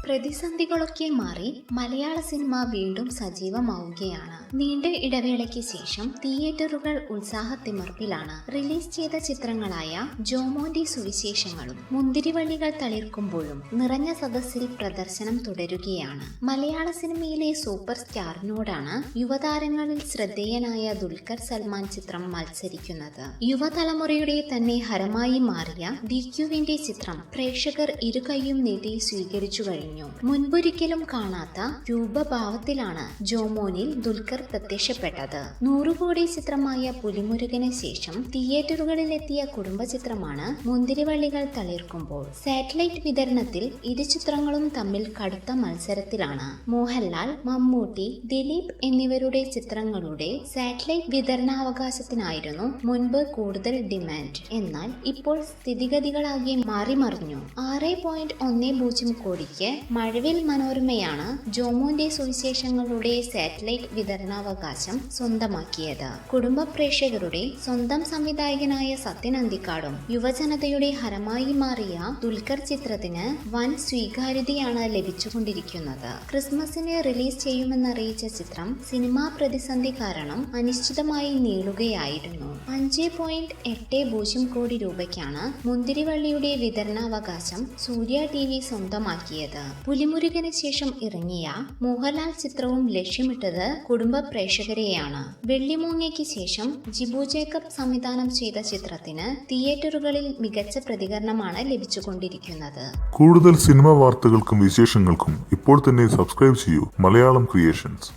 പ്രതിസന്ധികളൊക്കെ മാറി മലയാള സിനിമ വീണ്ടും സജീവമാവുകയാണ്. നീണ്ട ഇടവേളയ്ക്ക് ശേഷം തിയേറ്ററുകൾ ഉത്സാഹത്തിമർപ്പിലാണ്. റിലീസ് ചെയ്ത ചിത്രങ്ങളായ ജോമോന്റെ സുവിശേഷങ്ങളും മുന്തിരിവള്ളികൾ തളിർക്കുമ്പോഴും നിറഞ്ഞ സദസ്സിൽ പ്രദർശനം തുടരുകയാണ്. മലയാള സിനിമയിലെ സൂപ്പർ സ്റ്റാറിനോടാണ് യുവതാരങ്ങളിൽ ശ്രദ്ധേയനായ ദുൽഖർ സൽമാൻ ചിത്രം മത്സരിക്കുന്നത്. യുവതലമുറയുടെ തന്നെ ഹരമായി മാറിയ DQവിന്റെ ചിത്രം പ്രേക്ഷകർ ഇരുകൈയും നീട്ടി സ്വീകരിച്ചു കഴിഞ്ഞു. മുൻപൊരിക്കലും കാണാത്ത രൂപഭാവത്തിലാണ് ജോമോനിൽ ദുൽഖർ പ്രത്യക്ഷപ്പെട്ടത്. 100 കോടി ചിത്രമായ പുലിമുരുകന് ശേഷം തിയേറ്ററുകളിലെത്തിയ കുടുംബ ചിത്രമാണ് മുന്തിരിവള്ളികൾ തളിർക്കുമ്പോൾ. സാറ്റലൈറ്റ് വിതരണത്തിൽ ഇരു ചിത്രങ്ങളും തമ്മിൽ കടുത്ത മത്സരത്തിലാണ്. മോഹൻലാൽ, മമ്മൂട്ടി, ദിലീപ് എന്നിവരുടെ ചിത്രങ്ങളുടെ സാറ്റലൈറ്റ് വിതരണാവകാശത്തിനായിരുന്നു മുൻപ് കൂടുതൽ ഡിമാൻഡ്. എന്നാൽ ഇപ്പോൾ സ്ഥിതിഗതികളാകെ മാറിമറിഞ്ഞു. 6.10 കോടിക്ക് മഴവിൽ മനോരമയാണ് ജോമോന്റെ സുവിശേഷങ്ങളുടെ സാറ്റലൈറ്റ് വിതരണാവകാശം സ്വന്തമാക്കിയത്. കുടുംബ പ്രേക്ഷകരുടെ സ്വന്തം സംവിധായകനായ സത്യൻ അന്തിക്കാടും യുവജനതയുടെ ഹരമായി മാറിയ ദുൽഖർ ചിത്രത്തിന് വൻ സ്വീകാര്യതയാണ് ലഭിച്ചുകൊണ്ടിരിക്കുന്നത്. ക്രിസ്മസിന് റിലീസ് ചെയ്യുമെന്നറിയിച്ച ചിത്രം സിനിമാ പ്രതിസന്ധി കാരണം അനിശ്ചിതമായി നീളുകയായിരുന്നു. 5.80 കോടി രൂപയ്ക്കാണ് മുന്തിരിവള്ളിയുടെ വിതരണാവകാശം സൂര്യ TV സ്വന്തമാക്കിയത്. പുലിമുരുകന് ശേഷം ഇറങ്ങിയ മോഹൻലാൽ ചിത്രവും ലക്ഷ്യമിട്ടത് കുടുംബ പ്രേക്ഷകരെയാണ്. വെള്ളിമൂങ്ങയ്ക്ക് ശേഷം ജിബു ജേക്കബ് സംവിധാനം ചെയ്ത ചിത്രത്തിന് തിയേറ്ററുകളിൽ മികച്ച പ്രതികരണമാണ് ലഭിച്ചുകൊണ്ടിരിക്കുന്നത്. കൂടുതൽ സിനിമാ വാർത്തകൾക്കും വിശേഷങ്ങൾക്കും ഇപ്പോൾ തന്നെ സബ്സ്ക്രൈബ് ചെയ്യൂ മലയാളം ക്രിയേഷൻസ്.